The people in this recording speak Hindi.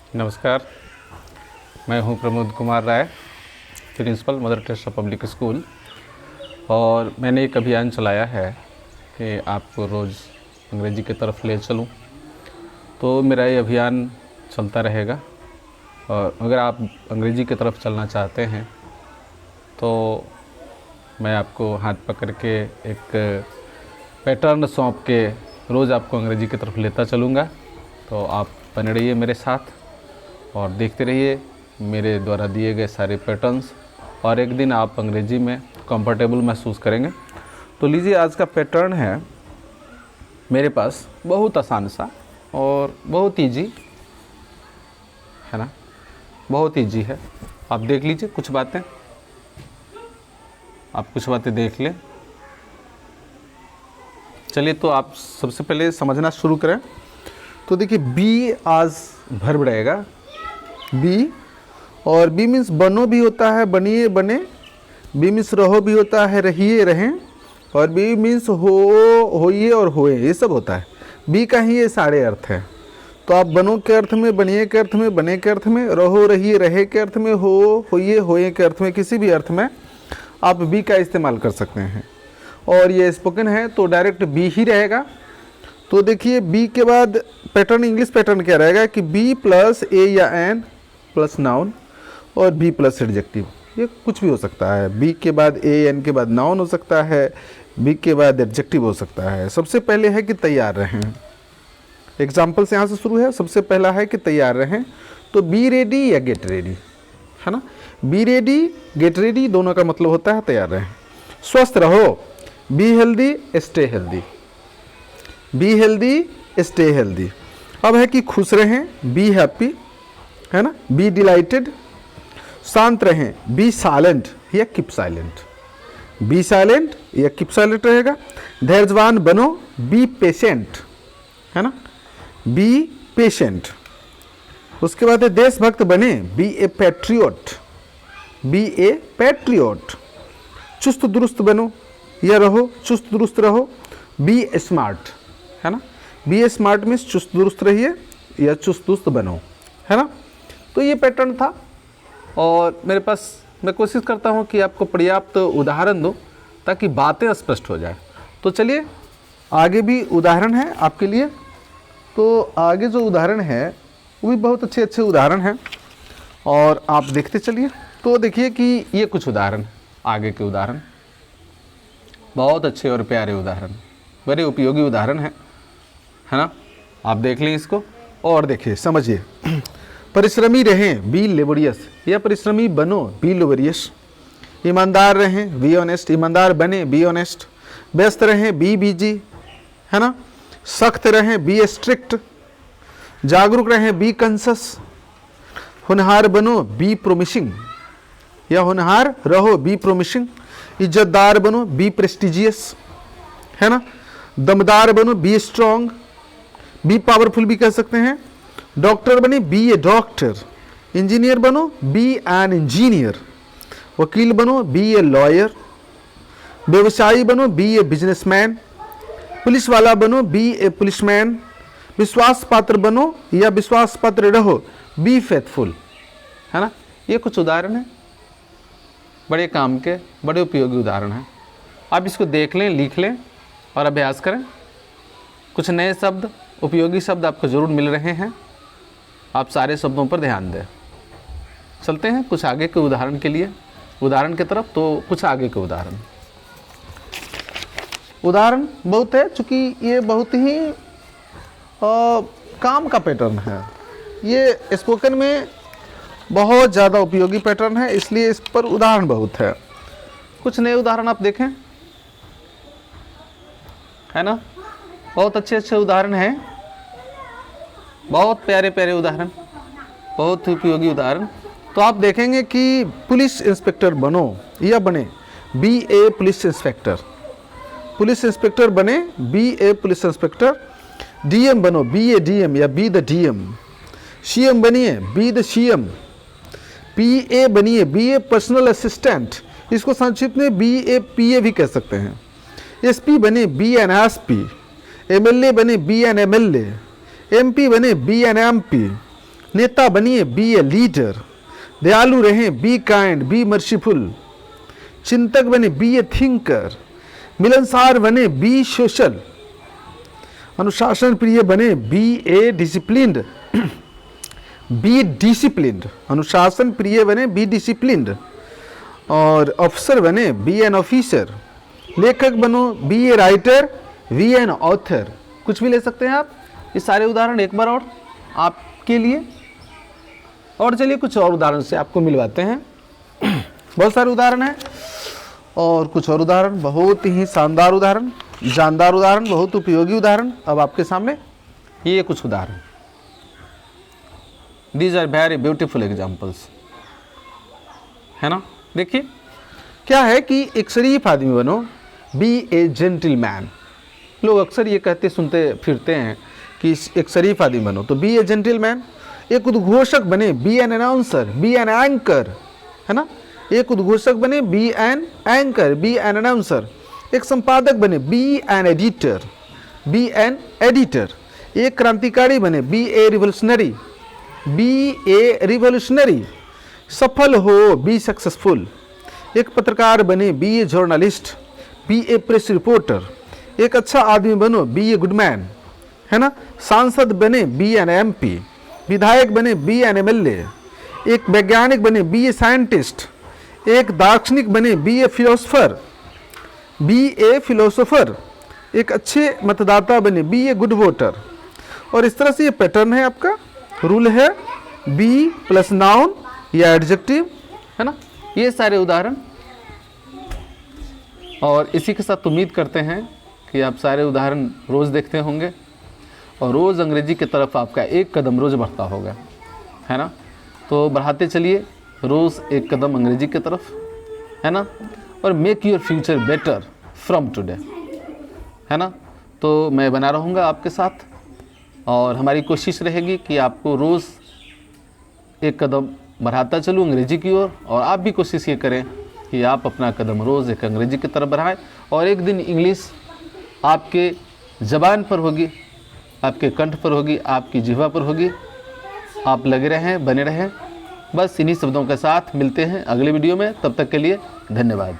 नमस्कार, मैं हूं Pramod Kumar Rai, principal Mother Teresa public school. और मैंने एक अभियान चलाया है कि आपको रोज़ अंग्रेजी की तरफ ले चलूं। तो मेरा ये अभियान चलता रहेगा। और अगर आप अंग्रेजी की तरफ चलना चाहते हैं तो मैं आपको हाथ पकड़ के एक पैटर्न सौंप के रोज़ आपको अंग्रेजी की तरफ लेता चलूँगा। तो आप बने रहिए मेरे साथ और देखते रहिए मेरे द्वारा दिए गए सारे पैटर्न्स, और एक दिन आप अंग्रेजी में कंफर्टेबल महसूस करेंगे। तो लीजिए, आज का पैटर्न है मेरे पास, बहुत आसान सा और बहुत ईजी है ना, बहुत ईजी है। आप देख लीजिए, कुछ बातें देख लें। चलिए, तो आप सबसे पहले समझना शुरू करें। तो देखिए, बी आज वर्ब रहेगा, बी, और बी मीन्स बनो भी होता है, बनिए बने। बी मीन्स रहो भी होता है, रहिए रहें। और बी मीन्स होइए और होए, ये सब होता है। बी का ही ये सारे अर्थ हैं। तो आप बनो के अर्थ में, बनिए के अर्थ में, बने के अर्थ में, रहो रहिए रहे के अर्थ में, होइए होए के अर्थ में, किसी भी अर्थ में आप बी का इस्तेमाल कर सकते हैं। और ये स्पोकन है तो डायरेक्ट बी ही रहेगा। तो देखिए, बी के बाद पैटर्न, इंग्लिश पैटर्न क्या रहेगा कि बी प्लस ए या एन प्लस नाउन और बी प्लस एडजेक्टिव। ये कुछ भी हो सकता है। बी के बाद ए एन के बाद नाउन हो सकता है, बी के बाद एडजेक्टिव हो सकता है। सबसे पहले है कि तैयार रहें। एग्जाम्पल से यहाँ से शुरू है। सबसे पहला है कि तैयार रहें। तो बी रेडी या गेट रेडी, है ना। बी रेडी, गेट रेडी दोनों का मतलब होता है तैयार रहें। स्वस्थ रहो, be healthy stay healthy, be healthy stay healthy. अब है कि खुश रहें, बी हैप्पी, है ना, बी डिलाइटेड। शांत रहें, बी साइलेंट या कीप साइलेंट, बी साइलेंट या कीप साइलेंट रहेगा। धैर्यवान बनो, बी पेशेंट, है ना, बी पेशेंट। उसके बाद है देशभक्त बने, be A patriot, B A patriot. चुस्त दुरुस्त बनो या रहो, चुस्त दुरुस्त रहो, बी स्मार्ट, है ना, बी स्मार्ट में चुस्त दुरुस्त रहिए या चुस्त दुरुस्त बनो, है ना। तो ये पैटर्न था और मेरे पास, मैं कोशिश करता हूँ कि आपको पर्याप्त उदाहरण दूँ ताकि बातें स्पष्ट हो जाए। तो चलिए, आगे भी उदाहरण है आपके लिए। तो आगे जो उदाहरण है वो भी बहुत अच्छे अच्छे उदाहरण हैं और आप देखते चलिए। तो देखिए कि ये कुछ उदाहरण, आगे के उदाहरण बहुत अच्छे और प्यारे उदाहरण, बड़े उपयोगी उदाहरण है ना। आप देख लें इसको और देखिए, समझिए। परिश्रमी रहें, बी लेबोरियस या परिश्रमी बनो, बी लेबोरियस। ईमानदार रहें, बी ऑनेस्ट, ईमानदार बने, बी ऑनेस्ट। व्यस्त रहें, बी बिजी, है ना। सख्त रहें, बी स्ट्रिक्ट। जागरूक रहें, बी कंसस। होनहार बनो, बी प्रोमिसिंग या होनहार रहो, बी प्रोमिसिंग। इज्जतदार बनो, बी प्रेस्टिजियस, है ना। दमदार बनो, बी स्ट्रॉन्ग, बी पावरफुल भी कह सकते हैं। डॉक्टर बने, बी ए डॉक्टर। इंजीनियर बनो, बी एन इंजीनियर। वकील बनो, बी ए लॉयर। व्यवसायी बनो, बी ए बिजनेसमैन। पुलिस वाला बनो, बी ए पुलिसमैन। विश्वास पात्र बनो या विश्वास पात्र रहो, बी फेथफुल, है ना। ये कुछ उदाहरण हैं, बड़े काम के, बड़े उपयोगी उदाहरण हैं। आप इसको देख लें, लिख लें और अभ्यास करें। कुछ नए शब्द, उपयोगी शब्द आपको ज़रूर मिल रहे हैं। आप सारे शब्दों पर ध्यान दें। चलते हैं कुछ आगे के उदाहरण के लिए, उदाहरण की तरफ। तो कुछ आगे के उदाहरण बहुत है, चूँकि ये बहुत ही काम का पैटर्न है। ये स्पोकन में बहुत ज़्यादा उपयोगी पैटर्न है, इसलिए इस पर उदाहरण बहुत है। कुछ नए उदाहरण आप देखें, है ना। बहुत अच्छे अच्छे उदाहरण हैं, बहुत प्यारे प्यारे उदाहरण, बहुत उपयोगी उदाहरण। तो आप देखेंगे कि पुलिस इंस्पेक्टर बनो या बने, be A police inspector. Police inspector बने, be A police inspector. DM बनो, बी ए डीएम या बी द डीएम। सीएम बनिए, बी द सीएम। पीए बनिए, बी ए पर्सनल असिस्टेंट। इसको संक्षिप्त में बी ए पीए भी कह सकते हैं। एसपी बने, बी एन एसपी। एमएलए बने, बी एन एमएलए। एमपी बने, बी एन एमपी। नेता बनिए, बी ए लीडर। दयालु रहें, बी काइंड, बी मर्सीफुल। चिंतक बने, बी ए थिंकर। मिलनसार बने, बी सोशल। अनुशासन प्रिय बने, be A disciplined, B disciplined. अनुशासन प्रिय बने, बी डिसिप्लिन्ड। और अफसर बने, बी एन ऑफिसर। लेखक बनो, be a writer, be an author. कुछ भी ले सकते हैं आप। ये सारे उदाहरण एक बार और आपके लिए। और चलिए कुछ और उदाहरण से आपको मिलवाते हैं। बहुत सारे उदाहरण हैं और कुछ और उदाहरण, बहुत ही शानदार उदाहरण, जानदार उदाहरण, बहुत उपयोगी उदाहरण अब आपके सामने। ये कुछ उदाहरण, these are very beautiful examples, है ना। देखिए क्या है कि एक शरीफ आदमी बनो, बी ए जेंटलमैन। लोग अक्सर ये कहते सुनते फिरते हैं कि एक शरीफ आदमी बनो, तो बी ए जेंटलमैन। एक उद्घोषक बने, be an announcer, be an anchor, है ना। एक उद्घोषक बने, be an anchor, be an announcer. एक संपादक बने, be an editor, be an editor. एक क्रांतिकारी बने, be a revolutionary, be a revolutionary. सफल हो, बी सक्सेसफुल। एक पत्रकार बने, be a journalist, be a press reporter. एक अच्छा आदमी बनो, बी ए गुड मैन, है ना। सांसद बने, बी एन एमपी। विधायक बने, बी एन एमएलए। एक वैज्ञानिक बने, बी ए साइंटिस्ट। एक दार्शनिक बने, be A philosopher, B A philosopher. एक अच्छे मतदाता बने, बी ए गुड वोटर। और इस तरह से ये पैटर्न है आपका, रूल है, बी प्लस नाउन या एडजेक्टिव, है ना। ये सारे उदाहरण। और इसी के साथ उम्मीद करते हैं कि आप सारे उदाहरण रोज़ देखते होंगे और रोज़ अंग्रेजी की तरफ आपका एक कदम रोज़ बढ़ता होगा, है ना। तो बढ़ाते चलिए रोज़ एक कदम अंग्रेजी की तरफ, है ना। और make your future better from today, है ना। तो मैं बना रहूँगा आपके साथ और हमारी कोशिश रहेगी कि आपको रोज़ एक कदम बढ़ाता चलूँ अंग्रेजी की ओर। और आप भी कोशिश ये करें कि आप अपना कदम रोज़ एक अंग्रेजी की तरफ बढ़ाएं और एक दिन इंग्लिश आपके ज़बान पर होगी, आपके कंठ पर होगी, आपकी जिह्वा पर होगी। आप लगे रहें, बने रहें। बस इन्हीं शब्दों के साथ मिलते हैं अगले वीडियो में। तब तक के लिए धन्यवाद।